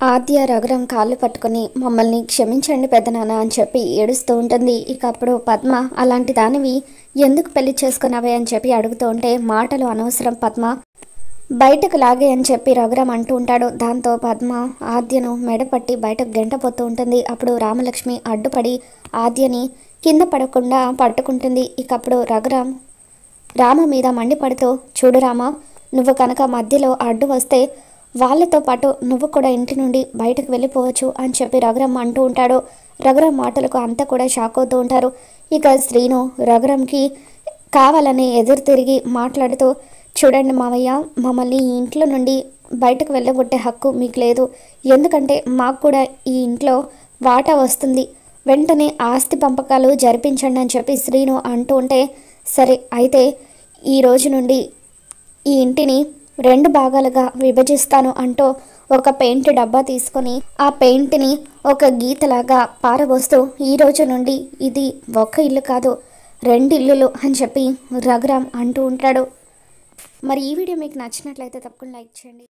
ఆద్య రఘురాం కాళ్ళు పట్టుకుని మమ్మల్ని క్షమించండి పెద్దనాన్న అని చెప్పి ఏడుస్తూ ఉంటుంది. ఇక అప్పుడు పద్మ అలాంటి దానివి ఎందుకు పెళ్లి చేసుకున్నావే అని చెప్పి అడుగుతూ ఉంటే మాటలు అనవసరం పద్మ, బయటకు లాగే అని చెప్పి రఘురాం అంటూ ఉంటాడు. దాంతో పద్మ ఆద్యను మెడపట్టి బయటకు గెంటపోతూ ఉంటుంది. అప్పుడు రామలక్ష్మి అడ్డుపడి ఆద్యని కింద పడకుండా పట్టుకుంటుంది. ఇక అప్పుడు రఘురాం రామ మీద మండిపడుతూ, చూడు రామ, నువ్వు కనుక మధ్యలో అడ్డు వస్తే వాళ్ళతో పాటు నువ్వు కూడా ఇంటి నుండి బయటకు వెళ్ళిపోవచ్చు అని చెప్పి రఘురాం అంటూ ఉంటాడు. రఘురాం మాటలకు అంతా కూడా షాక్ అవుతూ ఉంటారు. ఇక శ్రీను రఘురాంకి కావాలని ఎదురు తిరిగి మాట్లాడుతూ, చూడండి మావయ్య, మమ్మల్ని ఈ ఇంట్లో నుండి బయటకు వెళ్ళగొట్టే హక్కు మీకు లేదు. ఎందుకంటే మాకు కూడా ఈ ఇంట్లో వాటా వస్తుంది. వెంటనే ఆస్తి పంపకాలు జరిపించండి అని చెప్పి శ్రీను అంటూ ఉంటే, సరే అయితే ఈ రోజు నుండి ఈ ఇంటిని 2 భాగాలుగా విభజిస్తాను అంటూ ఒక పెయింట్ డబ్బా తీసుకొని ఆ పెయింట్ని ఒక గీతలాగా పారబోస్తూ, ఈ రోజు నుండి ఇది ఒక ఇల్లు కాదు 2 ఇల్లులు అని చెప్పి రఘురాం అంటూ ఉంటాడు. మరి ఈ వీడియో మీకు నచ్చినట్లయితే తప్పకుండా లైక్ చేయండి.